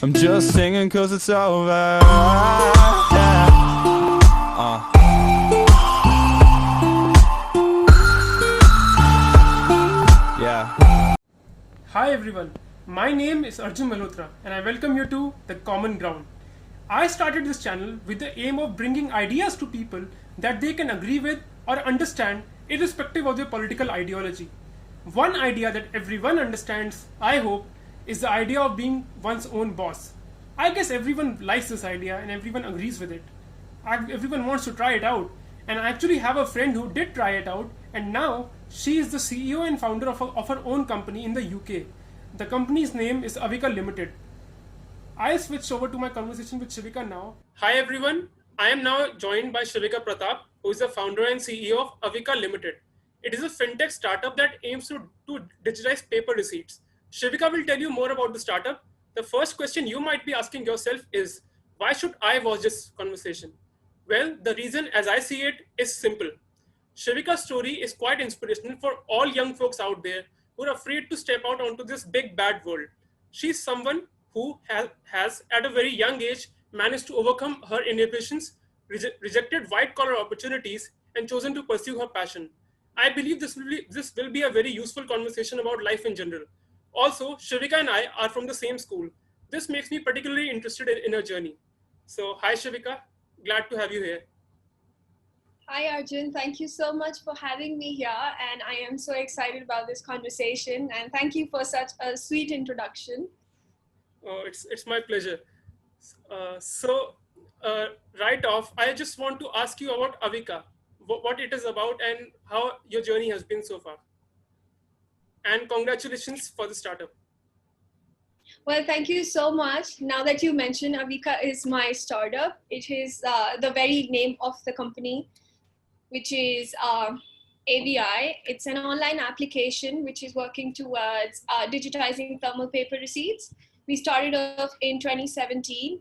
I'm just singing cause it's over. Yeah. Hi everyone, my name is Arjun Malhotra and I welcome you to The Common Ground. I started this channel with the aim of bringing ideas to people that they can agree with or understand irrespective of their political ideology. One idea that everyone understands, I hope, is the idea of being one's own boss. I guess everyone likes this idea and everyone agrees with it. Everyone wants to try it out, and I actually have a friend who did try it out, and now she is the CEO and founder of her own company in the UK. The company's name is Avika Limited. I'll switch over to my conversation with Shivika now. Hi everyone, I am now joined by Shivika Pratap, who is the founder and CEO of Avika Limited. It is a fintech startup that aims to digitize paper receipts. Shivika will tell you more about the startup. The first question you might be asking yourself is, why should I watch this conversation? Well, the reason, as I see it, is simple. Shivika's story is quite inspirational for all young folks out there who are afraid to step out onto this big bad world. She's someone who has at a very young age, managed to overcome her inhibitions, rejected white collar opportunities, and chosen to pursue her passion. I believe this will be a very useful conversation about life in general. Also, Shivika and I are from the same school. This makes me particularly interested in her journey. So, hi Shivika, glad to have you here. Hi Arjun, thank you so much for having me here, and I am so excited about this conversation, and thank you for such a sweet introduction. It's my pleasure. So, right off, I just want to ask you about Avika, what it is about, and how your journey has been so far. And congratulations for the startup. Well, thank you so much. Now that you mentioned, Avika is my startup. It is the very name of the company, which is AVI. It's an online application which is working towards digitizing thermal paper receipts. We started off in 2017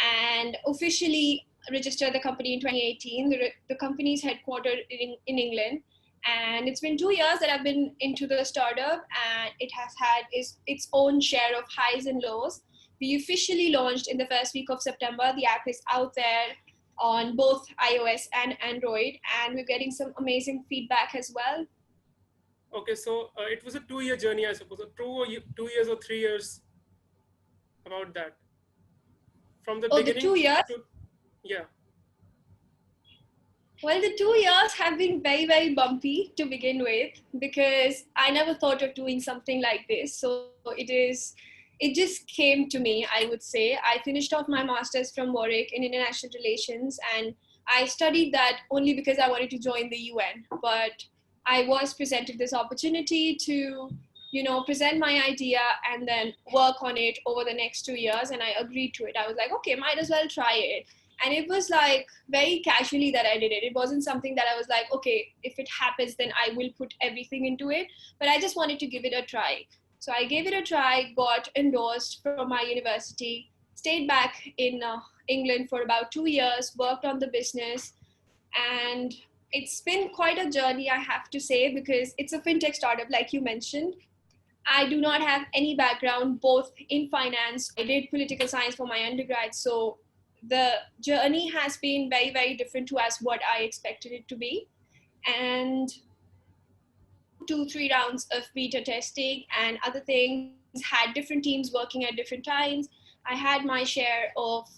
and officially registered the company in 2018. The company is headquartered in England. And it's been 2 years that I've been into the startup, and it has had its own share of highs and lows. We officially launched in the first week of September. The app is out there on both iOS and Android, and we're getting some amazing feedback as well. Okay, so it was a 2 year journey, I suppose. 2 years or 3 years, about that. From the Oh, the beginning 2 years? to, yeah. Well, the 2 years have been very, very bumpy to begin with because I never thought of doing something like this. So it just came to me, I would say. I finished off my master's from Warwick in international relations, and I studied that only because I wanted to join the UN. But I was presented this opportunity to, present my idea and then work on it over the next 2 years. And I agreed to it. I was like, okay, might as well try it. And it was like very casually that I did it. It wasn't something that I was like, okay, if it happens, then I will put everything into it. But I just wanted to give it a try. So I gave it a try, got endorsed from my university, stayed back in England for about 2 years, worked on the business. And it's been quite a journey, I have to say, because it's a fintech startup, like you mentioned. I do not have any background both in finance. I did political science for my undergrad. So the journey has been very, very different to as what I expected it to be. And 2, 3 rounds of beta testing and other things, had different teams working at different times. I had my share of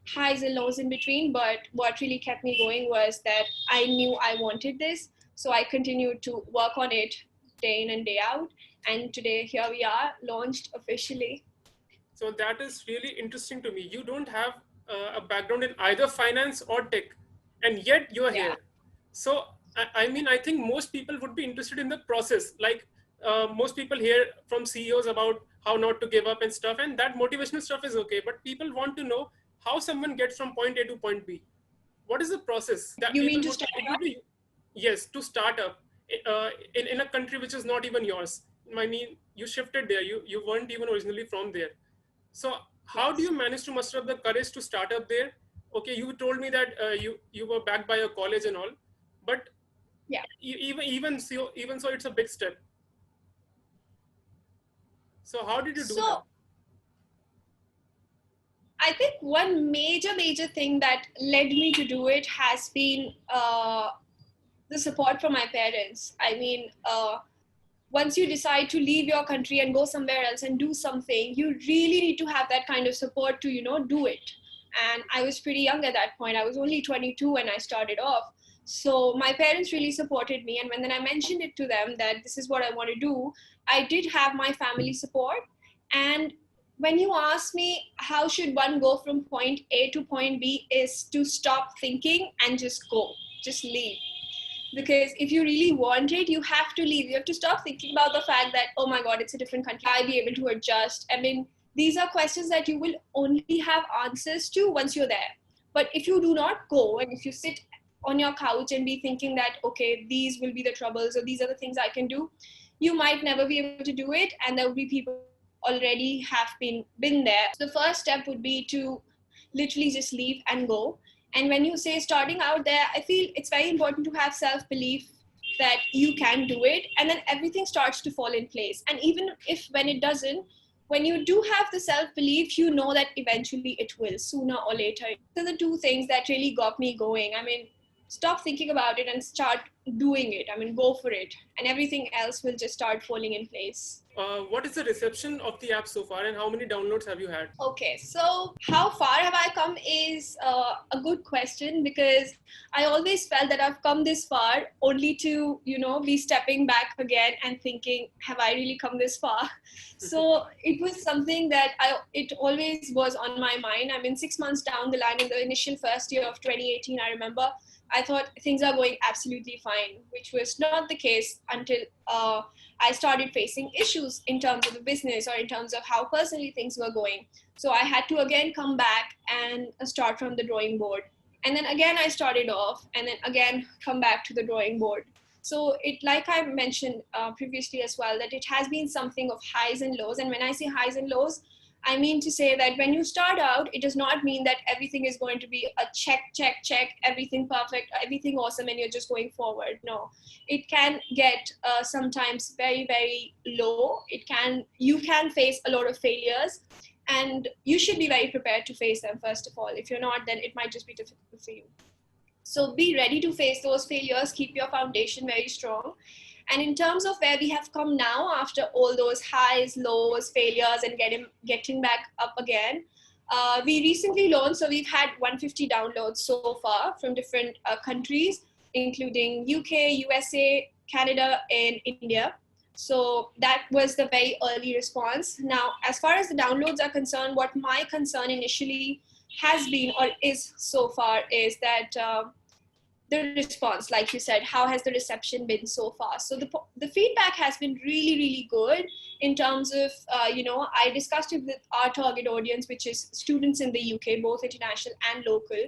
highs and lows in between, but what really kept me going was that I knew I wanted this. So I continued to work on it day in and day out. And today, here we are, launched officially. So that is really interesting to me. You don't have a background in either finance or tech, and yet you are Yeah. here. So I mean, I think most people would be interested in the process. Like most people hear from CEOs about how not to give up and stuff, and that motivational stuff is okay. But people want to know how someone gets from point A to point B. What is the process that You mean people to would start up? particularly, yes, to start up in a country which is not even yours? I mean, you shifted there. You weren't even originally from there. So how do Yes. you manage to muster up the courage to start up there? Okay, you told me that you were backed by your college and all, but Yeah. even so, it's a big step. So how did you do that? So I think one major thing that led me to do it has been the support from my parents. I mean, once you decide to leave your country and go somewhere else and do something, you really need to have that kind of support to, do it. And I was pretty young at that point. I was only 22 when I started off. So my parents really supported me. And when then I mentioned it to them that this is what I want to do, I did have my family support. And when you ask me how should one go from point A to point B, is to stop thinking and just go, just leave. Because if you really want it, you have to leave. You have to stop thinking about the fact that, oh my God, it's a different country. I'll be able to adjust. I mean, these are questions that you will only have answers to once you're there. But if you do not go, and if you sit on your couch and be thinking that, okay, these will be the troubles or these are the things I can do, you might never be able to do it. And there will be people already have been there. So the first step would be to literally just leave and go. And when you say starting out there, I feel it's very important to have self-belief that you can do it, and then everything starts to fall in place. And even if when it doesn't, when you do have the self-belief, you know that eventually it will, sooner or later. These are the two things that really got me going. I mean, stop thinking about it and start doing it. I mean, go for it. And everything else will just start falling in place. What is the reception of the app so far, and how many downloads have you had? Okay, so how far have I come is a good question, because I always felt that I've come this far only to, be stepping back again and thinking, have I really come this far? So it was something that it always was on my mind. I mean, 6 months down the line in the initial first year of 2018, I remember I thought things are going absolutely fine, which was not the case until I started facing issues in terms of the business or in terms of how personally things were going. So I had to again come back and start from the drawing board. And then again, I started off and then again, come back to the drawing board. So like I mentioned previously as well, that it has been something of highs and lows. And when I say highs and lows, I mean to say that when you start out, it does not mean that everything is going to be a check, everything perfect, everything awesome, and you're just going forward. No, it can get sometimes very, very low. You can face a lot of failures, and you should be very prepared to face them, first of all. If you're not, then it might just be difficult for you. So be ready to face those failures, keep your foundation very strong. And in terms of where we have come now, after all those highs, lows, failures, and getting back up again, we recently launched, so we've had 150 downloads so far from different countries, including UK, USA, Canada, and India. So that was the very early response. Now, as far as the downloads are concerned, what my concern initially has been or is so far is that the response, like you said, how has the reception been so far? So the feedback has been really, really good in terms of, I discussed it with our target audience, which is students in the UK, both international and local.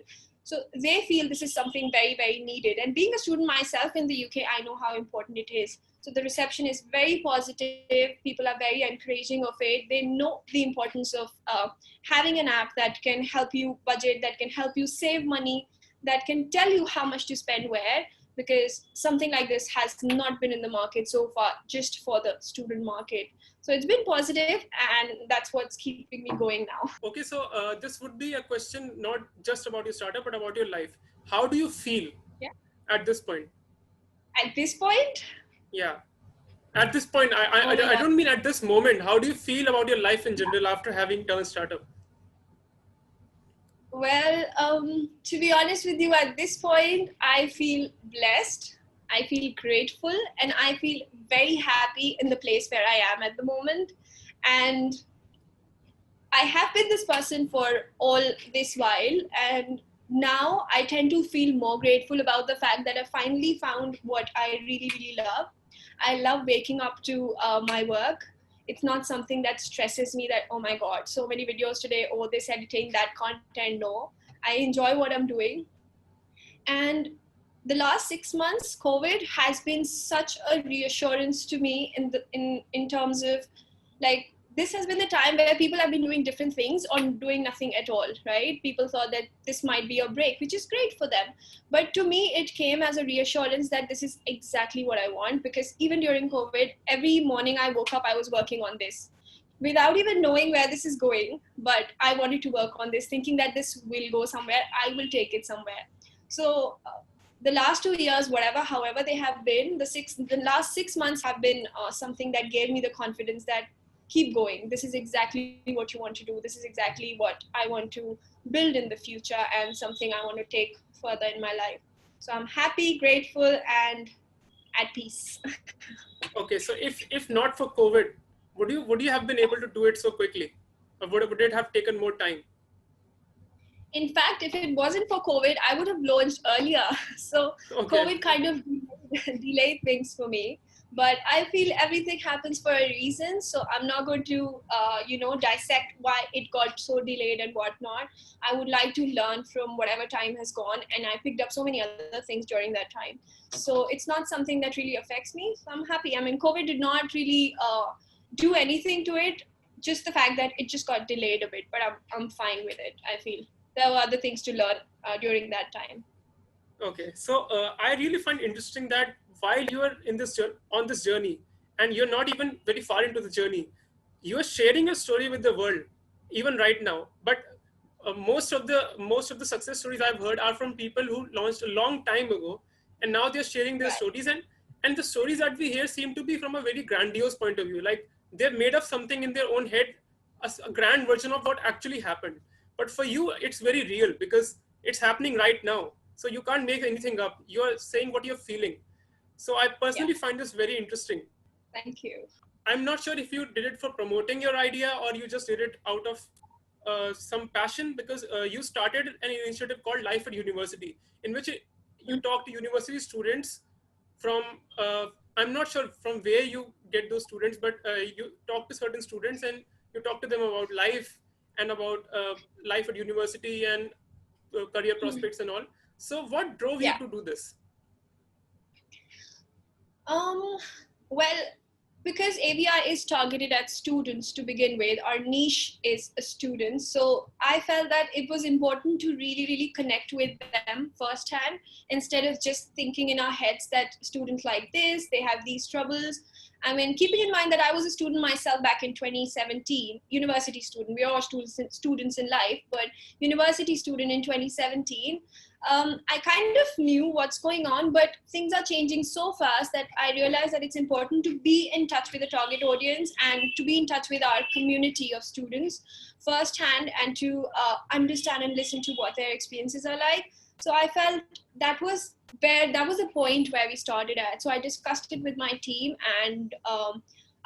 So they feel this is something very, very needed. And being a student myself in the UK, I know how important it is. So the reception is very positive. People are very encouraging of it. They know the importance of having an app that can help you budget, that can help you save money, that can tell you how much to spend where, because something like this has not been in the market so far, just for the student market. So it's been positive, and that's what's keeping me going now. Okay, so this would be a question not just about your startup, but about your life. How do you feel at this point? At this point? Yeah. At this point, I don't mean at this moment. How do you feel about your life in general after having turned startup? Well, to be honest with you, at this point, I feel blessed, I feel grateful, and I feel very happy in the place where I am at the moment. And I have been this person for all this while, and now I tend to feel more grateful about the fact that I finally found what I really, really love. I love waking up to my work. It's not something that stresses me that, oh my God, so many videos today, oh, this editing, that content. No, I enjoy what I'm doing. And the last 6 months, COVID has been such a reassurance to me in terms of, like, this has been the time where people have been doing different things or doing nothing at all, right? People thought that this might be a break, which is great for them. But to me, it came as a reassurance that this is exactly what I want, because even during COVID, every morning I woke up, I was working on this. without even knowing where this is going. But I wanted to work on this, thinking that this will go somewhere. I will take it somewhere. So the last 2 years, however they have been, the last 6 months have been something that gave me the confidence that keep going. This is exactly what you want to do. This is exactly what I want to build in the future, and something I want to take further in my life. So I'm happy, grateful, and at peace. Okay, so if not for COVID, would you have been able to do it so quickly, or would it have taken more time? In fact, if it wasn't for COVID, I would have launched earlier. So Okay. COVID kind of delayed things for me. But I feel everything happens for a reason. So I'm not going to, dissect why it got so delayed and whatnot. I would like to learn from whatever time has gone. And I picked up so many other things during that time. So it's not something that really affects me. So I'm happy. I mean, COVID did not really do anything to it. Just the fact that it just got delayed a bit. But I'm fine with it, I feel. There were other things to learn during that time. Okay, so I really find interesting that while you are on this journey, and you're not even very far into the journey, you are sharing your story with the world, even right now. But most of the success stories I've heard are from people who launched a long time ago, and now they're sharing their Right. stories, and the stories that we hear seem to be from a very grandiose point of view. Like they've made up something in their own head, a grand version of what actually happened. But for you, it's very real because it's happening right now. So you can't make anything up. You're saying what you're feeling. So I personally find this very interesting. Thank you. I'm not sure if you did it for promoting your idea or you just did it out of some passion, because you started an initiative called Life at University, in which you talk to university students from, I'm not sure from where you get those students, but you talk to certain students and you talk to them about life and about life at university and career prospects and all. So what drove you Yeah. to do this? Well, because AVI is targeted at students to begin with, our niche is students. So I felt that it was important to really, really connect with them firsthand, instead of just thinking in our heads that students like this, they have these troubles. I mean, keeping in mind that I was a student myself back in 2017, university student. We are all students in life, but university student in 2017. I kind of knew what's going on, but things are changing so fast that I realized that it's important to be in touch with the target audience and to be in touch with our community of students firsthand, and to understand and listen to what their experiences are like. So I felt that was the point where we started at. So I discussed it with my team and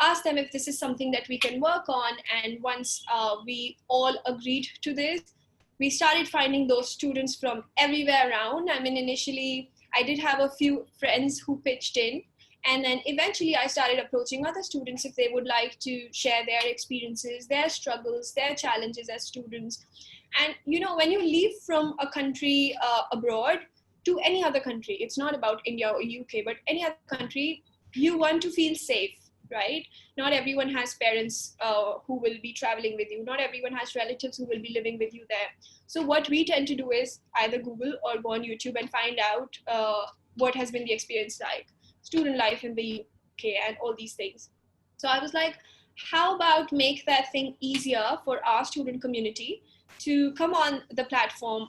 asked them if this is something that we can work on. And once we all agreed to this, we started finding those students from everywhere around. I mean, initially, I did have a few friends who pitched in. And then eventually I started approaching other students if they would like to share their experiences, their struggles, their challenges as students. And, when you leave from a country abroad to any other country, it's not about India or UK, but any other country, you want to feel safe, right? Not everyone has parents who will be traveling with you. Not everyone has relatives who will be living with you there. So what we tend to do is either Google or go on YouTube and find out what has been the experience like, student life in the UK and all these things. So I was like, how about make that thing easier for our student community to come on the platform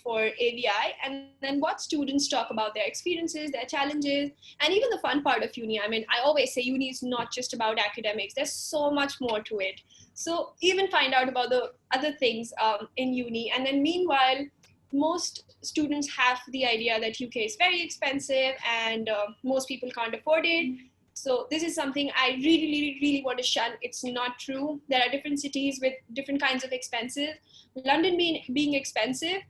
for AVI, and then what students talk about their experiences, their challenges, and even the fun part of uni. I mean, I always say uni is not just about academics. There's so much more to it. So even find out about the other things in uni. And then meanwhile, most students have the idea that UK is very expensive and most people can't afford it. So this is something I really, really, really want to shun. It's not true. There are different cities with different kinds of expenses. London being expensive,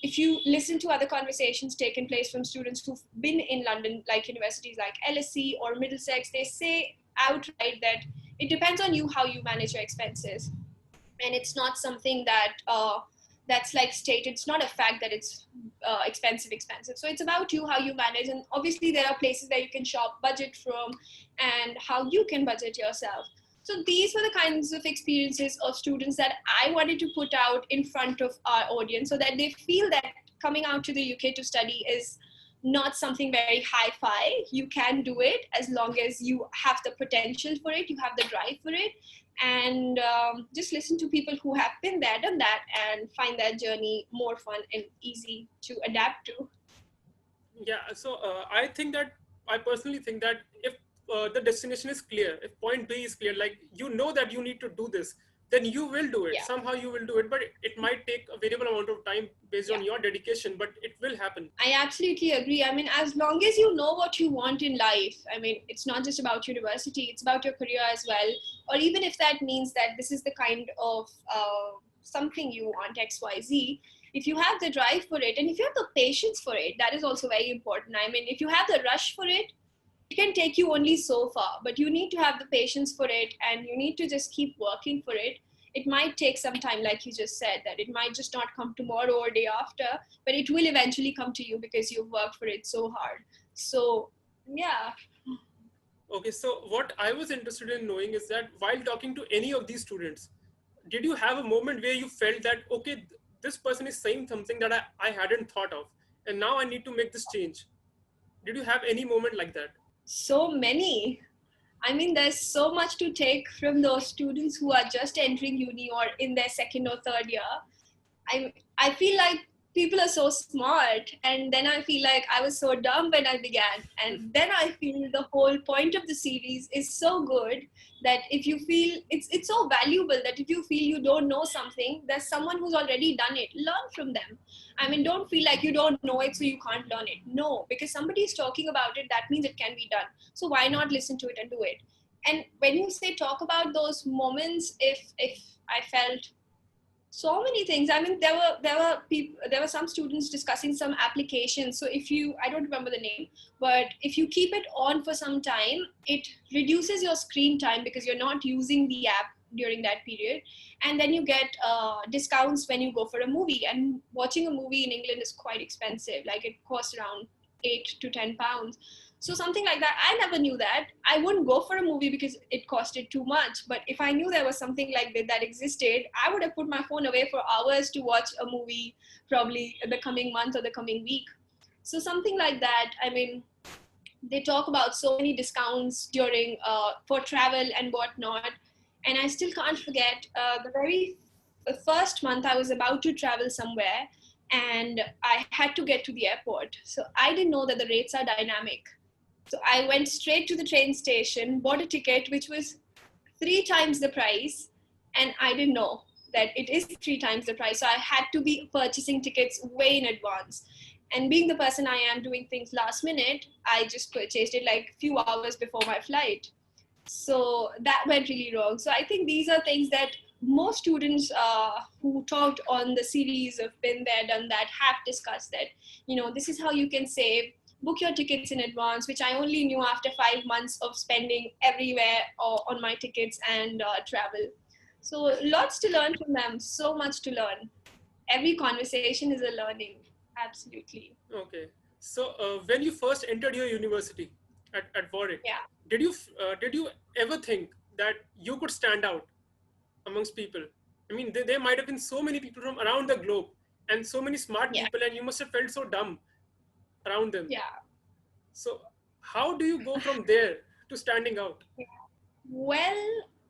if you listen to other conversations taken place from students who've been in London, like universities like LSE or Middlesex, they say outright that it depends on you how you manage your expenses. And it's not something that that's like stated. It's not a fact that it's expensive. So it's about you, how you manage. And obviously there are places where you can shop, budget from, and how you can budget yourself. So these were the kinds of experiences of students that I wanted to put out in front of our audience, so that they feel that coming out to the UK to study is not something very hi-fi. You can do it as long as you have the potential for it, you have the drive for it, and just listen to people who have been there, done that, and find that journey more fun and easy to adapt to. Yeah, so I personally think that if the destination is clear, if point B is clear, like you know that you need to do this, then you will do it. Yeah, Somehow you will do it, but it might take a variable amount of time based yeah. on your dedication, but it will happen. I absolutely agree. I mean, as long as you know what you want in life, I mean, it's not just about university, it's about your career as well. Or even if that means that this is the kind of something you want, XYZ, if you have the drive for it and if you have the patience for it, that is also very important. I mean, if you have the rush for it, it can take you only so far, but you need to have the patience for it and you need to just keep working for it. It might take some time, like you just said, that it might just not come tomorrow or day after, but it will eventually come to you because you've worked for it so hard. So yeah. Okay, so what I was interested in knowing is that while talking to any of these students, did you have a moment where you felt that, okay, this person is saying something that I hadn't thought of, and now I need to make this change? Did you have any moment like that? So many. I mean, there's so much to take from those students who are just entering uni or in their second or third year. I feel like people are so smart, and then I feel like I was so dumb when I began, and then I feel the whole point of the series is so good that if you feel it's so valuable that if you feel you don't know something, there's someone who's already done it. Learn from them. I mean, don't feel like you don't know it so you can't learn it. No, because somebody is talking about it, that means it can be done. So why not listen to it and do it? And when you say talk about those moments, if I felt so many things. I mean, there were people, there were some students discussing some applications. So if you, I don't remember the name, but if you keep it on for some time, it reduces your screen time because you're not using the app during that period, and then you get discounts when you go for a movie. And watching a movie in England is quite expensive. Like it costs around £8 to £10. So something like that. I never knew that. I wouldn't go for a movie because it costed too much. But if I knew there was something like that existed, I would have put my phone away for hours to watch a movie, probably in the coming month or the coming week. So something like that. I mean, they talk about so many discounts during for travel and whatnot. And I still can't forget the first month I was about to travel somewhere and I had to get to the airport. So I didn't know that the rates are dynamic. So I went straight to the train station, bought a ticket, which was 3 times the price. And I didn't know that it is 3 times the price. So I had to be purchasing tickets way in advance. And being the person I am doing things last minute, I just purchased it like a few hours before my flight. So that went really wrong. So I think these are things that most students who talked on the series of Been There, Done That have discussed that, this is how you can save. Book your tickets in advance, which I only knew after 5 months of spending everywhere on my tickets and travel. So lots to learn from them, so much to learn. Every conversation is a learning, absolutely. Okay. So when you first entered your university at Warwick, Yeah. did you ever think that you could stand out amongst people? I mean, there might have been so many people from around the globe and so many smart Yeah. people, and you must have felt so dumb around them. Yeah. So how do you go from there to standing out? Well,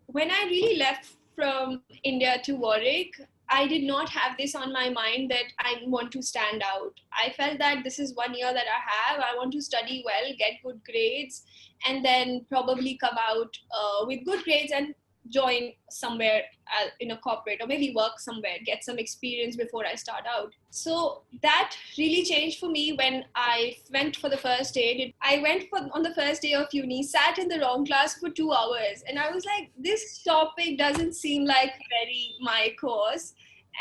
when I really left from India to Warwick, I did not have this on my mind that I want to stand out. I felt that this is 1 year that I have. I want to study well, get good grades, and then probably come out with good grades and join somewhere in a corporate or maybe work somewhere, get some experience before I start out. So that really changed for me when I went for the first day. I went on the first day of uni, sat in the wrong class for 2 hours, and I was like, this topic doesn't seem like very my course.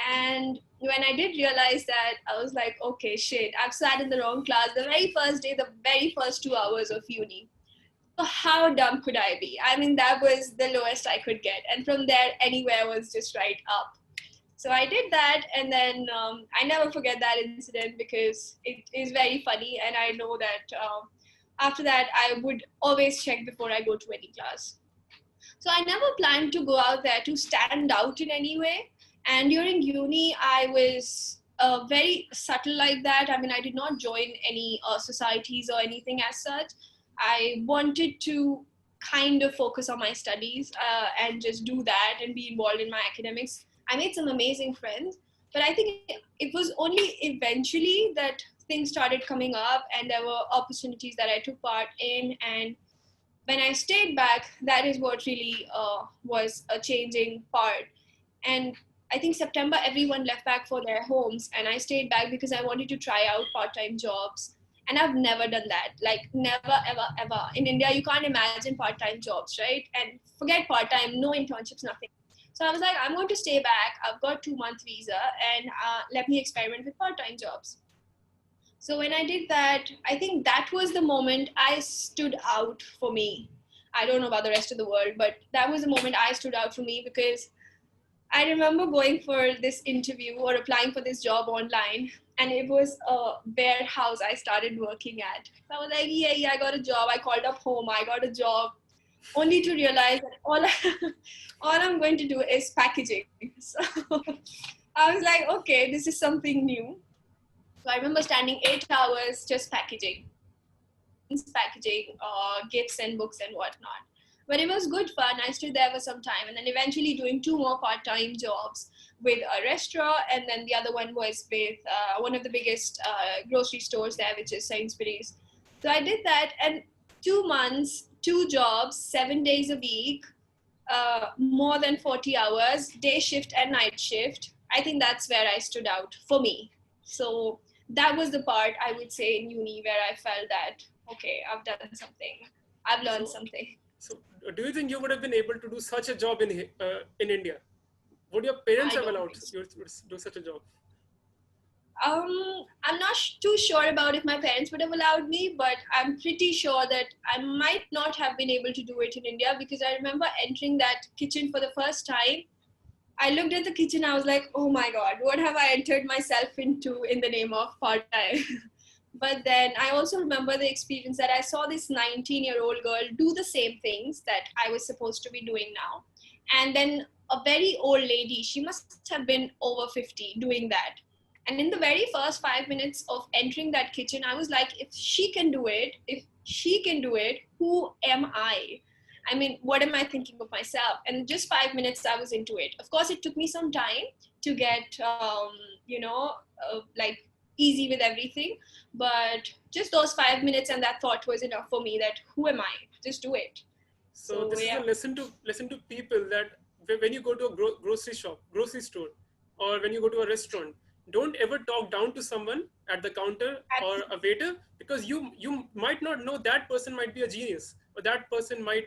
And when I did realize that, I was like, okay, shit, I've sat in the wrong class the very first day, the very first 2 hours of uni. So how dumb could I be? I mean, that was the lowest I could get. And from there, anywhere was just right up. So I did that. And then I never forget that incident because it is very funny. And I know that after that, I would always check before I go to any class. So I never planned to go out there to stand out in any way. And during uni, I was very subtle like that. I mean, I did not join any societies or anything as such. I wanted to kind of focus on my studies and just do that and be involved in my academics. I made some amazing friends, but I think it was only eventually that things started coming up and there were opportunities that I took part in. And when I stayed back, that is what really was a changing part. And I think September, everyone left back for their homes, and I stayed back because I wanted to try out part-time jobs. And I've never done that, like never, ever, ever. In India, you can't imagine part-time jobs, right? And forget part-time, no internships, nothing. So I was like, I'm going to stay back. I've got 2-month visa, and let me experiment with part-time jobs. So when I did that, I think that was the moment I stood out for me. I don't know about the rest of the world, but that was the moment I stood out for me, because I remember going for this interview or applying for this job online, and it was a warehouse I started working at. So I was like, yeah, I got a job. I called up home. I got a job, only to realize that all I'm going to do is packaging. So I was like, okay, this is something new. So I remember standing 8 hours just packaging gifts and books and whatnot. But it was good fun. I stood there for some time, and then eventually doing 2 more part-time jobs with a restaurant, and then the other one was with one of the biggest grocery stores there, which is Sainsbury's. So I did that, and 2 months, 2 jobs, 7 days a week, more than 40 hours, day shift and night shift. I think that's where I stood out for me. So that was the part, I would say, in uni where I felt that, okay, I've done something. I've learned something. So do you think you would have been able to do such a job in India? Would your parents have allowed you to do such a job? I'm not too sure about if my parents would have allowed me, but I'm pretty sure that I might not have been able to do it in India, because I remember entering that kitchen for the first time. I looked at the kitchen, I was like, oh my God, what have I entered myself into in the name of part-time? But then I also remember the experience that I saw this 19-year-old girl do the same things that I was supposed to be doing now. And then a very old lady, she must have been over 50, doing that. And in the very first 5 minutes of entering that kitchen, I was like, if she can do it, who am I? I mean, what am I thinking of myself? And just 5 minutes, I was into it. Of course, it took me some time to get, like easy with everything. But just those 5 minutes and that thought was enough for me that who am I? Just do it. So this is a lesson to people that when you go to a grocery store, or when you go to a restaurant, don't ever talk down to someone at the counter or a waiter, because you might not know that person might be a genius, or that person might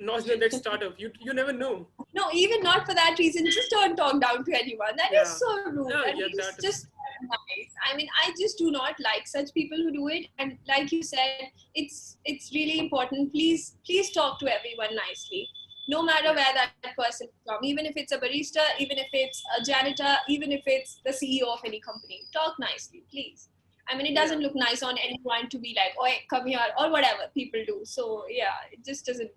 launch the next startup. You never know. No, even not for that reason. Just don't talk down to anyone. That is so rude. That is just nice. I mean, I just do not like such people who do it. And like you said, it's really important. Please talk to everyone nicely, no matter where that person is from. Even if it's a barista, even if it's a janitor, even if it's the CEO of any company, talk nicely, please. I mean, it doesn't look nice on anyone to be like, "Oh, come here," or whatever people do. So yeah, it just doesn't.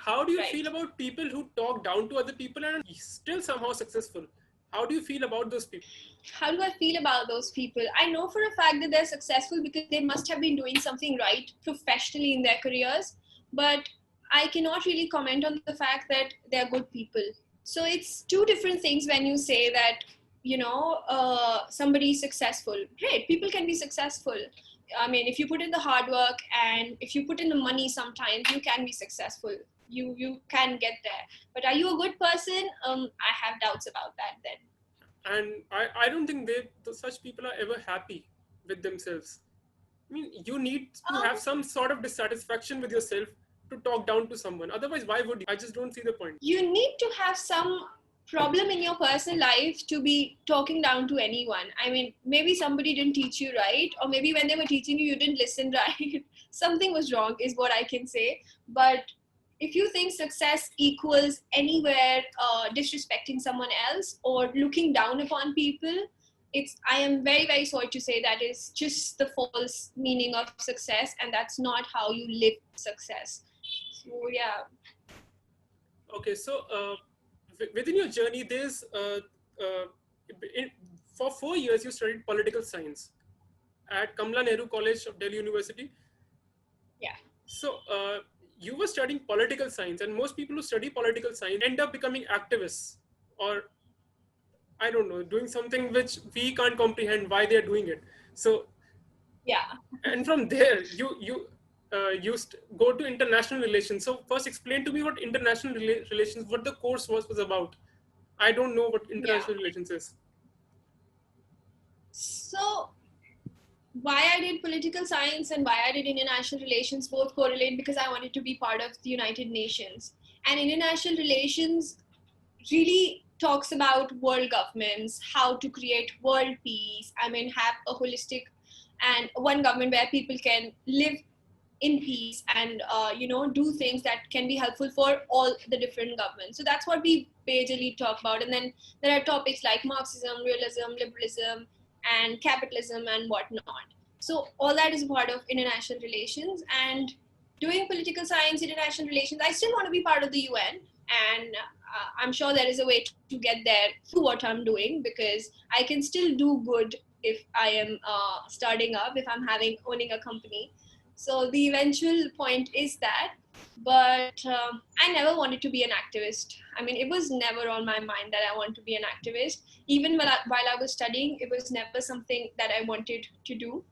How do you feel about people who talk down to other people and still somehow successful? How do you feel about those people? How do I feel about those people? I know for a fact that they're successful because they must have been doing something right professionally in their careers, but I cannot really comment on the fact that they're good people. So it's two different things when you say that, somebody is successful. Great, people can be successful. I mean, if you put in the hard work and if you put in the money, sometimes you can be successful. You can get there. But are you a good person? I have doubts about that then. And I don't think such people are ever happy with themselves. I mean, you need to have some sort of dissatisfaction with yourself to talk down to someone. Otherwise, why would you? I just don't see the point. You need to have some problem in your personal life to be talking down to anyone. I mean, maybe somebody didn't teach you right, or maybe when they were teaching you, you didn't listen right. Something was wrong is what I can say. But if you think success equals anywhere disrespecting someone else or looking down upon people, I am very, very sorry to say that is just the false meaning of success, and that's not how you live success. So yeah. Okay, so within your journey, there's for 4 years you studied political science at Kamala Nehru College of Delhi University. Yeah. So you were studying political science, and most people who study political science end up becoming activists, or I don't know, doing something which we can't comprehend why they're doing it. So, Yeah. and from there, go to international relations. So first, explain to me what international relations, what the course was about. I don't know what Yeah. international relations is. So why I did political science and why I did international relations both correlate because I wanted to be part of the United Nations. And international relations really talks about world governments, how to create world peace. I mean, have a holistic and one government where people can live in peace and do things that can be helpful for all the different governments. So that's what we majorly talk about. And then there are topics like Marxism, realism, liberalism, and capitalism and whatnot. So all that is a part of international relations. And doing political science, international relations, I still want to be part of the UN. And I'm sure there is a way to get there through what I'm doing, because I can still do good if I am starting up, if I'm owning a company. So the eventual point is that, but I never wanted to be an activist. I mean, it was never on my mind that I want to be an activist. Even while I was studying, it was never something that I wanted to do.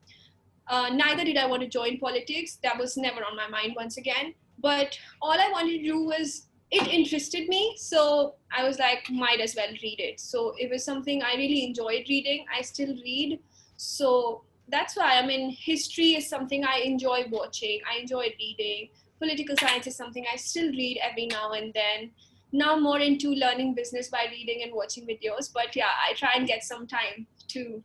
Neither did I want to join politics. That was never on my mind once again. But all I wanted to do was, it interested me. So I was like, might as well read it. So it was something I really enjoyed reading. I still read. So that's why, I mean, history is something I enjoy watching. I enjoy reading. Political science is something I still read every now and then. Now more into learning business by reading and watching videos. But yeah, I try and get some time to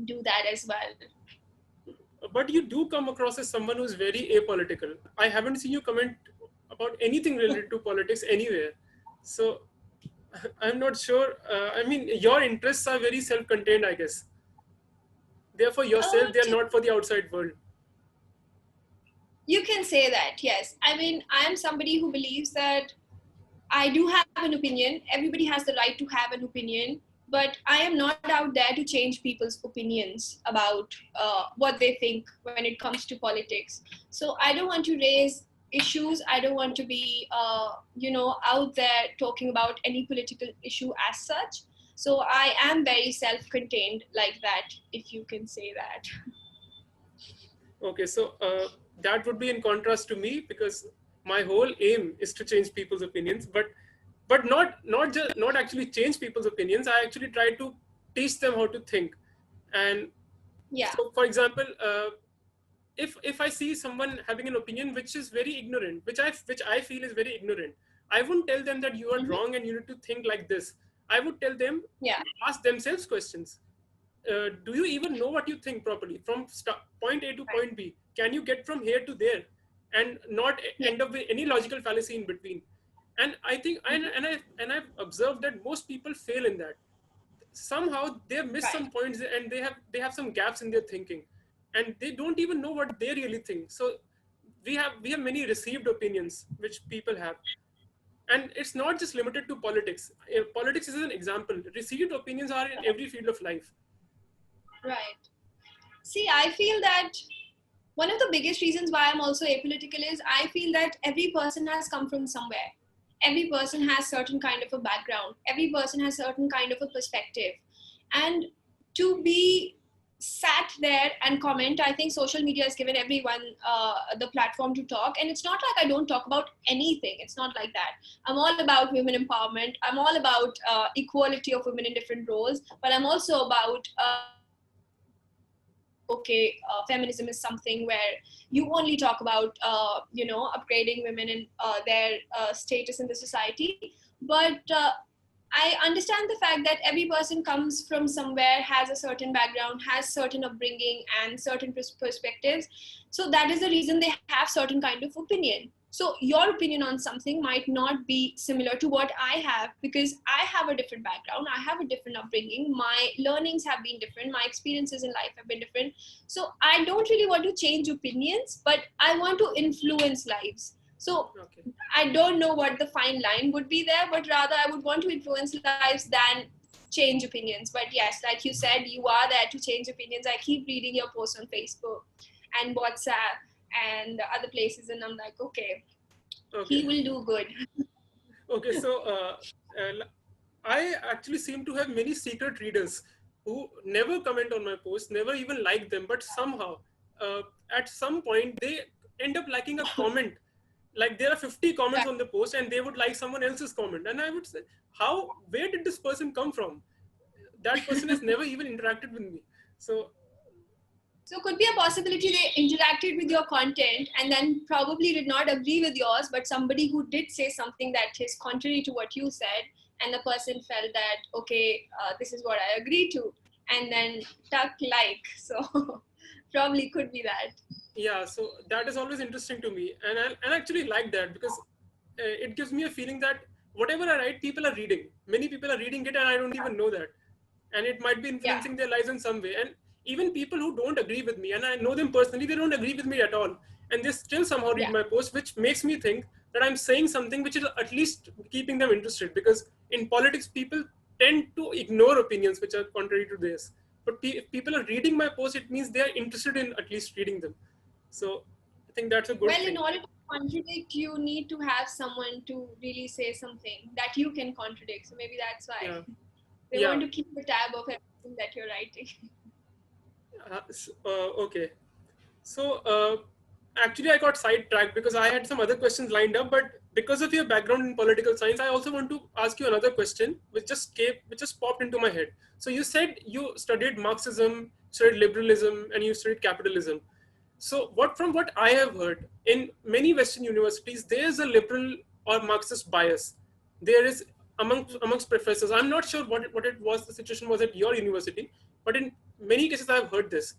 do that as well. But you do come across as someone who's very apolitical. I haven't seen you comment about anything related to politics anywhere. So I'm not sure. I mean, your interests are very self-contained, I guess. They're for yourself, they're not for the outside world. You can say that, yes. I mean, I am somebody who believes that I do have an opinion. Everybody has the right to have an opinion, but I am not out there to change people's opinions about what they think when it comes to politics. So I don't want to raise issues. I don't want to be, out there talking about any political issue as such. So I am very self-contained like that, if you can say that. Okay, so that would be in contrast to me, because my whole aim is to change people's opinions, but not actually change people's opinions. I actually try to teach them how to think. And yeah. So, for example, if I see someone having an opinion which is very ignorant, which I feel is very ignorant, I wouldn't tell them that you are wrong and you need to think like this. I would tell them, ask themselves questions. Do you even know what you think properly? From point A to point B, can you get from here to there and not end up with any logical fallacy in between? And I think, and I've observed that most people fail in that. Somehow they have missed some points, and they have some gaps in their thinking, and they don't even know what they really think. So we have many received opinions which people have. And it's not just limited to politics. Politics is an example. Received opinions are in every field of life. Right. See, I feel that one of the biggest reasons why I'm also apolitical is I feel that every person has come from somewhere. Every person has certain kind of a background. Every person has certain kind of a perspective. And to be sat there and comment, I think social media has given everyone the platform to talk. And it's not like I don't talk about anything. It's not like that. I'm all about women empowerment. I'm all about equality of women in different roles. But I'm also about feminism is something where you only talk about, upgrading women and their status in the society. But I understand the fact that every person comes from somewhere, has a certain background, has certain upbringing and certain perspectives. So that is the reason they have certain kind of opinion. So your opinion on something might not be similar to what I have, because I have a different background. I have a different upbringing. My learnings have been different. My experiences in life have been different. So I don't really want to change opinions, but I want to influence lives. So I don't know what the fine line would be there, but rather I would want to influence lives than change opinions. But yes, like you said, you are there to change opinions. I keep reading your posts on Facebook and WhatsApp and other places, and I'm like, okay, He Okay. will do good. Okay. So I actually seem to have many secret readers who never comment on my posts, never even like them, but somehow uh, at some point they end up liking a comment. Like there are 50 comments Right. on the post and they would like someone else's comment. And I would say, where did this person come from? That person has never even interacted with me. So So could be a possibility they interacted with your content and then probably did not agree with yours, but somebody who did say something that is contrary to what you said, and the person felt that okay, this is what I agree to, and then tuck like. So probably could be that. yeah, so that is always interesting to me, and I actually like that because it gives me a feeling that whatever I write, people are reading. Many people are reading it, and I don't even know that, and it might be Yeah, influencing their lives in some way. And even people who don't agree with me, and I know them personally, they don't agree with me at all, and they still somehow read yeah. my post, which makes me think that I'm saying something which is at least keeping them interested. Because in politics, people tend to ignore opinions which are contrary to theirs. But if people are reading my post, it means they are interested in at least reading them. So I think that's a good Well, in thing. order to contradict, you need to have someone to really say something that you can contradict. So maybe that's why Yeah. they Yeah. want to keep a tab of everything that you're writing. Okay. So actually, I got sidetracked because I had some other questions lined up. But because of your background in political science, I also want to ask you another question, which just popped into my head. So you said you studied Marxism, studied liberalism, and you studied capitalism. So from what I have heard, in many Western universities, there is a liberal or Marxist bias. There is amongst professors. I'm not sure what it was. The situation was at your university, but in many cases, I've heard this.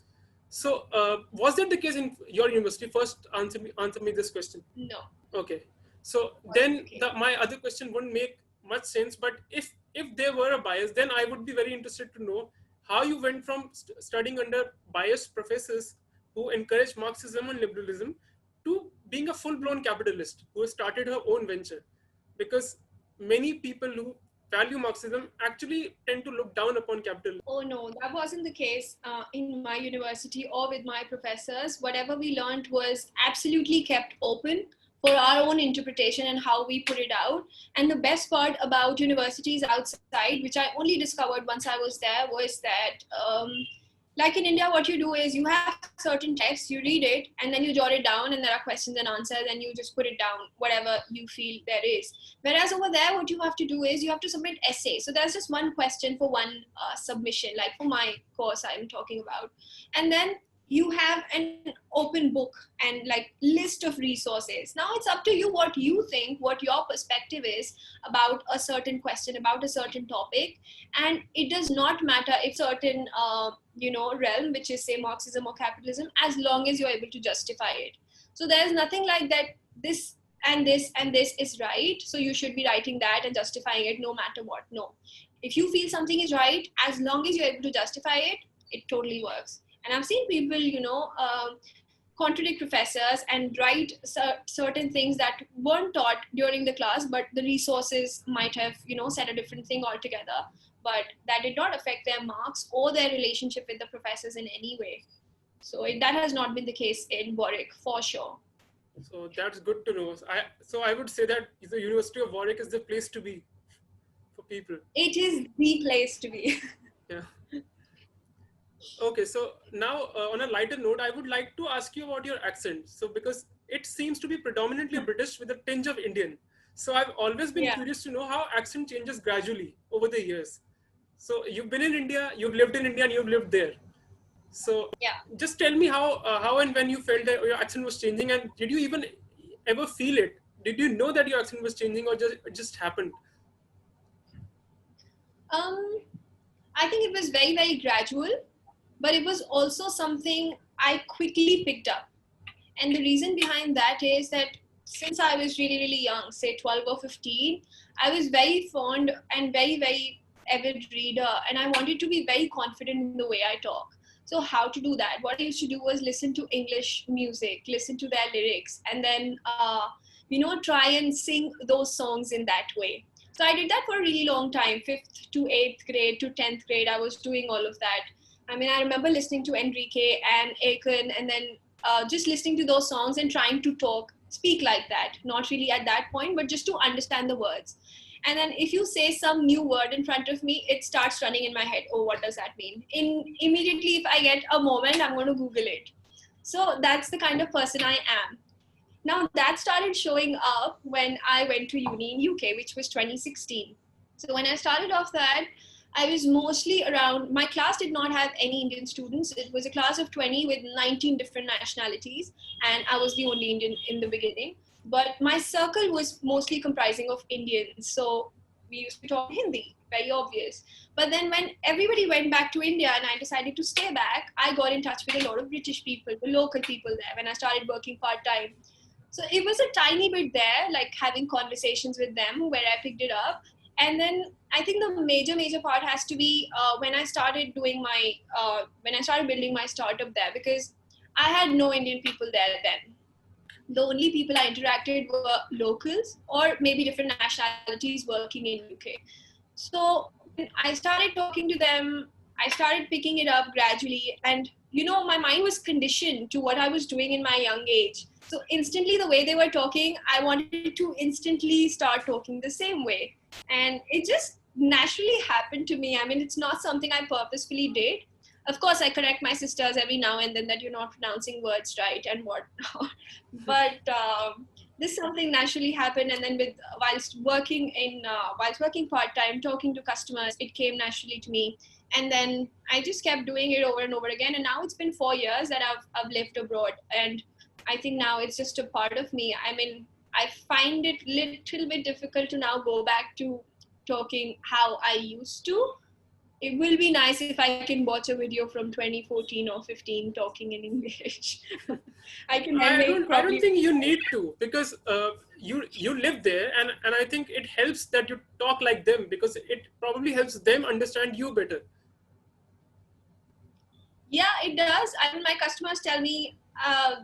So was that the case in your university? First, answer me this question. No, Okay. So wasn't the then case. my other question wouldn't make much sense. But if there were a bias, then I would be very interested to know how you went from studying under biased professors who encourage Marxism and liberalism to being a full-blown capitalist who has started her own venture. Because many people who value Marxism actually tend to look down upon capitalism. Oh no, that wasn't the case in my university or with my professors. Whatever we learned was absolutely kept open for our own interpretation and how we put it out. And the best part about universities outside, which I only discovered once I was there, was that like in India, what you do is you have certain text, you read it, and then you jot it down, and there are questions and answers, and you just put it down, whatever you feel there is. Whereas over there, what you have to do is you have to submit essay. So there's just one question for one submission, like for my course I'm talking about. And then you have an open book and like list of resources. Now it's up to you what you think, what your perspective is about a certain question, about a certain topic. And it does not matter if certain realm, which is say Marxism or capitalism, as long as you're able to justify it. So there's nothing like that this and this and this is right, so you should be writing that and justifying it no matter what. No, if you feel something is right, as long as you're able to justify it, it totally works. And I've seen people contradict professors and write certain things that weren't taught during the class, but the resources might have said a different thing altogether, but that did not affect their marks or their relationship with the professors in any way. So that has not been the case in Warwick for sure. So that's good to know. I would say that the University of Warwick is the place to be for people. It is the place to be. Yeah. Okay, so now on a lighter note, I would like to ask you about your accent. So because it seems to be predominantly British with a tinge of Indian. So I've always been Yeah. curious to know how accent changes gradually over the years. So you've been in India, you've lived in India, and you've lived there. So Yeah. just tell me how and when you felt that your accent was changing, and did you even ever feel it? Did you know that your accent was changing, or it just happened? I think it was very, very gradual, but it was also something I quickly picked up. And the reason behind that is that since I was really, really young, say 12 or 15, I was very fond and very, very avid reader, and I wanted to be very confident in the way I talk. So how to do that? What I used to do was listen to English music, listen to their lyrics, and then try and sing those songs in that way. So I did that for a really long time, 5th to 8th grade to 10th grade. I was doing all of that. I mean, I remember listening to Enrique and Akon, and then just listening to those songs and trying to talk speak like that. Not really at that point, but just to understand the words. And then if you say some new word in front of me, it starts running in my head. Oh, what does that mean? Immediately, if I get a moment, I'm going to Google it. So that's the kind of person I am. Now that started showing up when I went to uni in UK, which was 2016. So when I started off that, I was mostly around, my class did not have any Indian students. It was a class of 20 with 19 different nationalities. And I was the only Indian in the beginning. But my circle was mostly comprising of Indians. So we used to talk Hindi, very obvious. But then when everybody went back to India and I decided to stay back, I got in touch with a lot of British people, the local people there when I started working part-time. So it was a tiny bit there, like having conversations with them where I picked it up. And then I think the major part has to be when I started doing when I started building my startup there, because I had no Indian people there then. The only people I interacted were locals or maybe different nationalities working in UK. So when I started talking to them, I started picking it up gradually. And, my mind was conditioned to what I was doing in my young age. So instantly, the way they were talking, I wanted to instantly start talking the same way. And it just naturally happened to me. I mean, it's not something I purposefully did. Of course, I correct my sisters every now and then that you're not pronouncing words right and whatnot. But this something naturally happened. And then whilst working part-time, talking to customers, it came naturally to me. And then I just kept doing it over and over again. And now it's been 4 years that I've lived abroad. And I think now it's just a part of me. I mean, I find it little bit difficult to now go back to talking how I used to. It will be nice if I can watch a video from 2014 or 15 talking in English. I don't think you need to, because you live there, and I think it helps that you talk like them, because it probably helps them understand you better. Yeah, it does. I mean, my customers tell me,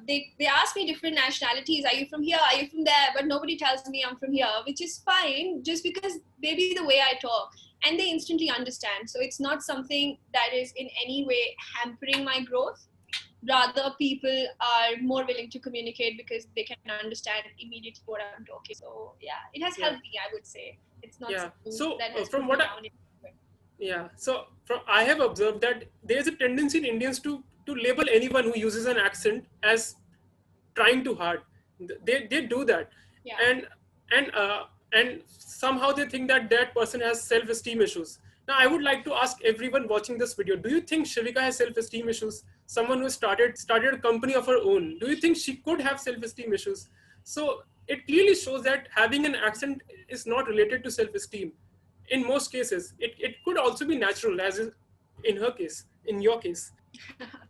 they ask me different nationalities. Are you from here? Are you from there? But nobody tells me I'm from here, which is fine, just because maybe the way I talk, and they instantly understand. So it's not something that is in any way hampering my growth. Rather, people are more willing to communicate because they can understand immediately what I'm talking. So yeah, it has helped me, I would say. It's not something that has from put what me down. I have observed that there is a tendency in Indians to label anyone who uses an accent as trying too hard. They do that. Yeah. And somehow they think that person has self-esteem issues. Now I would like to ask everyone watching this video, do you think Shivika has self-esteem issues? Someone who started a company of her own, do you think she could have self-esteem issues? So it clearly shows that having an accent is not related to self-esteem. In most cases, it could also be natural, as in her case, in your case.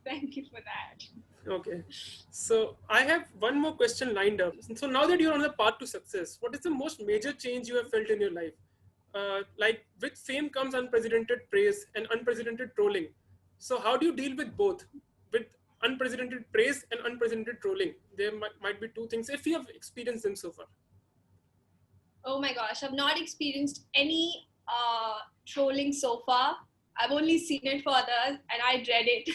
Thank you for that. Okay. So I have one more question lined up. So now that you're on the path to success, what is the most major change you have felt in your life? Like with fame comes unprecedented praise and unprecedented trolling. So how do you deal with both? With unprecedented praise and unprecedented trolling? There might be two things, if you have experienced them so far. Oh my gosh, I've not experienced any trolling so far. I've only seen it for others and I dread it.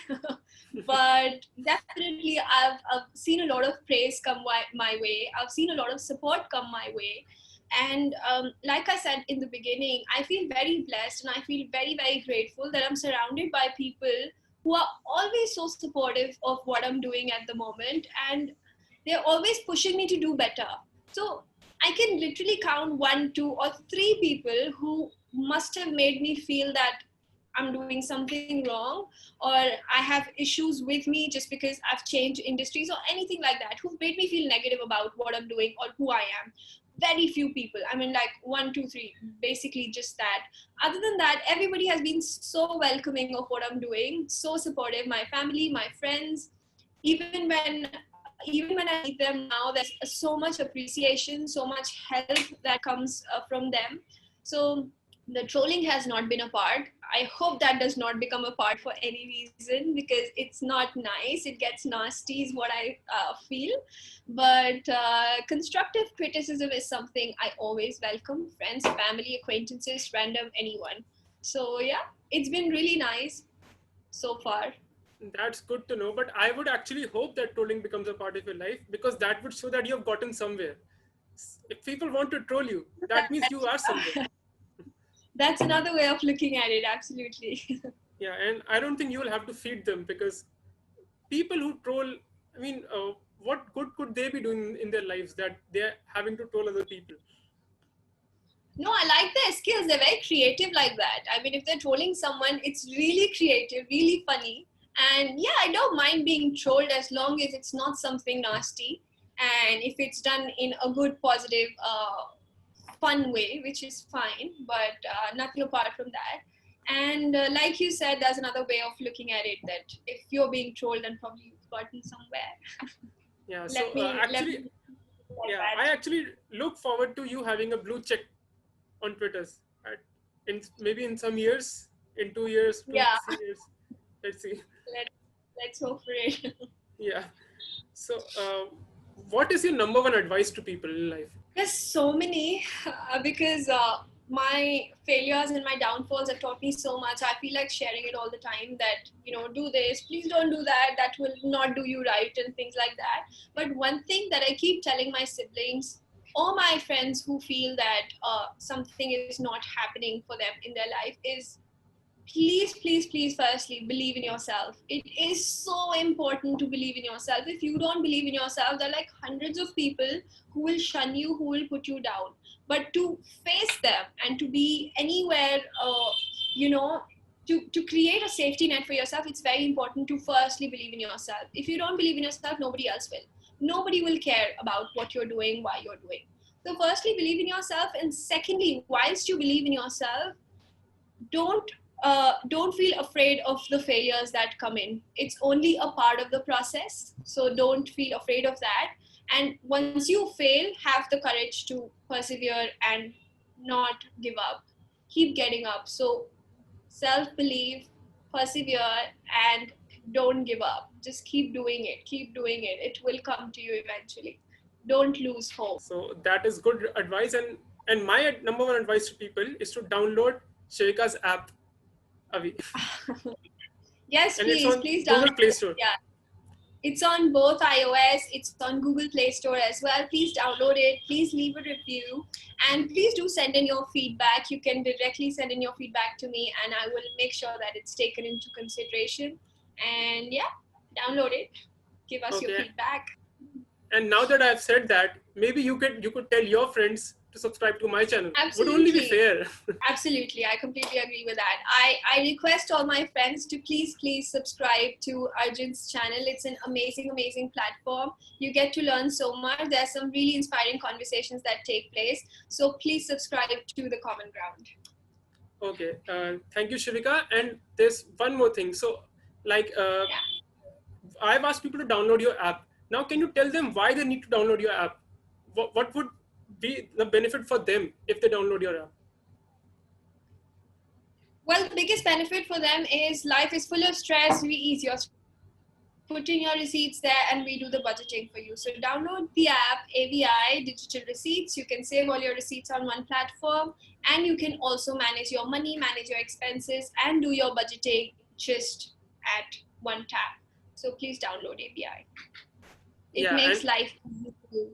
But definitely I've seen a lot of praise come my way. I've seen a lot of support come my way. And like I said in the beginning, I feel very blessed and I feel very, very grateful that I'm surrounded by people who are always so supportive of what I'm doing at the moment. And they're always pushing me to do better. So I can literally count 1, 2, or 3 people who must have made me feel that I'm doing something wrong or I have issues with me just because I've changed industries or anything like that, who've made me feel negative about what I'm doing or who I am. Very few people. I mean, like 1, 2, 3, basically just that. Other than that, everybody has been so welcoming of what I'm doing, so supportive. My family, my friends, even when I meet them now, there's so much appreciation, so much help that comes from them. So the trolling has not been a part. I hope that does not become a part for any reason because it's not nice. It gets nasty is what I feel. But constructive criticism is something I always welcome. Friends, family, acquaintances, random, anyone. So yeah, it's been really nice so far. That's good to know, but I would actually hope that trolling becomes a part of your life, because that would show that you have gotten somewhere. If people want to troll you, that means you are somewhere. That's another way of looking at it. Absolutely. Yeah, and I don't think you will have to feed them, because people who troll, I mean, what good could they be doing in their lives that they're having to troll other people? No, I like their skills. They're very creative like that. I mean, if they're trolling someone, it's really creative, really funny. And yeah, I don't mind being trolled as long as it's not something nasty. And if it's done in a good, positive, fun way, which is fine, but nothing apart from that. And like you said, there's another way of looking at it, that if you're being trolled, then probably you've gotten somewhere. Yeah, so let me, let actually, me like yeah, that. I actually look forward to you having a blue check on Twitter. In maybe in some years, in 2 years, Yeah, 3 years. Let's see. let, let's hope for it. Yeah. So, what is your number one advice to people in life? There's so many because my failures and my downfalls have taught me so much. I feel like sharing it all the time, that, do this, please don't do that, that will not do you right, and things like that. But one thing that I keep telling my siblings or my friends who feel that something is not happening for them in their life is, please, please, please, firstly, believe in yourself. It is so important to believe in yourself. If you don't believe in yourself, there are like hundreds of people who will shun you, who will put you down. But to face them and to be anywhere, to create a safety net for yourself, it's very important to firstly believe in yourself. If you don't believe in yourself, nobody else will. Nobody will care about what you're doing, why you're doing. So firstly, believe in yourself. And secondly, whilst you believe in yourself, don't feel afraid of the failures that come in. It's only a part of the process, so don't feel afraid of that. And once you fail, have the courage to persevere and not give up. Keep getting up. So self-belief, persevere, and don't give up. Just keep doing it. Keep doing it. It will come to you eventually. Don't lose hope. So that is good advice. And my number one advice to people is to download Shrika's app, Avi. Yes, And it's please, on please Google download Play it. Store. Yeah. It's on both iOS, it's on Google Play Store as well. Please download it. Please leave a review. And please do send in your feedback. You can directly send in your feedback to me, and I will make sure that it's taken into consideration. And yeah, download it. Give us your Okay. feedback. And now that I've said that, maybe you could tell your friends to subscribe to my channel. Absolutely. Would only be fair. Absolutely, I completely agree with that. I request all my friends to please subscribe to Arjun's channel. It's an amazing platform. You get to learn so much. There's some really inspiring conversations that take place. So please subscribe to The Common Ground. Okay. Thank you, Shrika. And there's one more thing. So, I've asked people to download your app. Now, can you tell them why they need to download your app? What would be the benefit for them if they download your app? Well, the biggest benefit for them is life is full of stress. We ease your put in your receipts there, and we do the budgeting for you. So download the app, AVI Digital Receipts. You can save all your receipts on one platform, and you can also manage your money, manage your expenses, and do your budgeting just at one tap. So please download AVI. It makes life easy.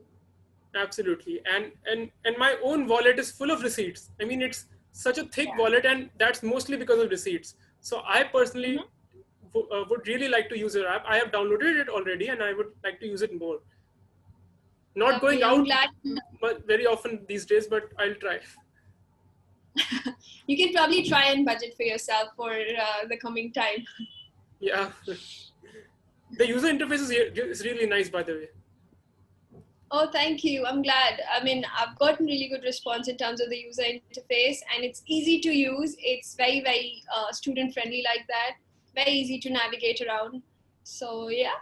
Absolutely. And my own wallet is full of receipts. I mean, it's such a thick wallet, and that's mostly because of receipts. So I personally would really like to use your app. I have downloaded it already, and I would like to use it more. Not going out very often these days, but I'll try. You can probably try and budget for yourself for the coming time. Yeah. The user interface is really nice, by the way. Oh, thank you. I'm glad. I mean, I've gotten really good response in terms of the user interface, and it's easy to use. It's very student friendly like that. Very easy to navigate around. So yeah,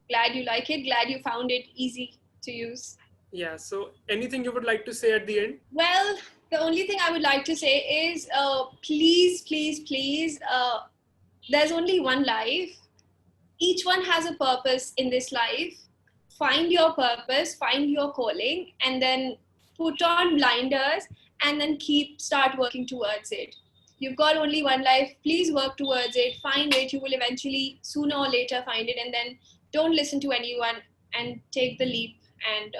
glad you like it. Glad you found it easy to use. Yeah. So anything you would like to say at the end? Well, the only thing I would like to say is please, there's only one life. Each one has a purpose in this life. Find your purpose, find your calling, and then put on blinders and then start working towards it. You've got only one life. Please work towards it. Find it. You will eventually, sooner or later, find it. And then don't listen to anyone and take the leap and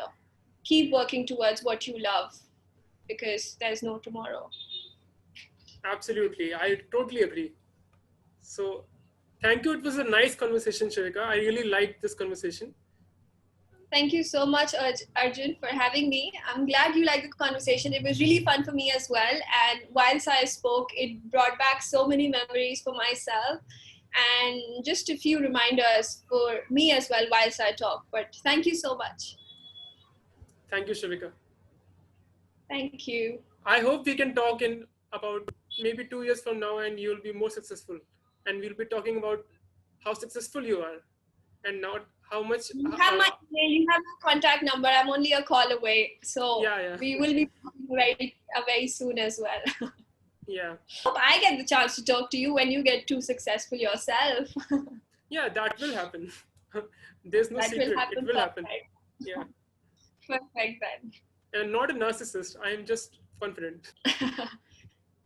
keep working towards what you love, because there's no tomorrow. Absolutely. I totally agree. So thank you. It was a nice conversation, Shavika. I really liked this conversation. Thank you so much, Arjun, for having me. I'm glad you liked the conversation. It was really fun for me as well. And whilst I spoke, it brought back so many memories for myself and just a few reminders for me as well whilst I talk. But thank you so much. Thank you, Shavika. Thank you. I hope we can talk in about maybe 2 years from now and you'll be more successful. And we'll be talking about how successful you are and not how much. You have my email, you have my contact number. I'm only a call away. So Yeah. we will be talking very soon as well. Yeah. Hope I get the chance to talk to you when you get too successful yourself. Yeah, that will happen. There's no That secret. will happen. It will happen. Perfect. Yeah. Perfect then. And I'm not a narcissist. I am just confident.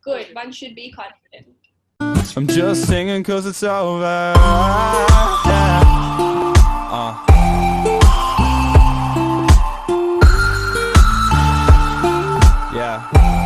Good. Okay. One should be confident. I'm just singing 'cause it's over.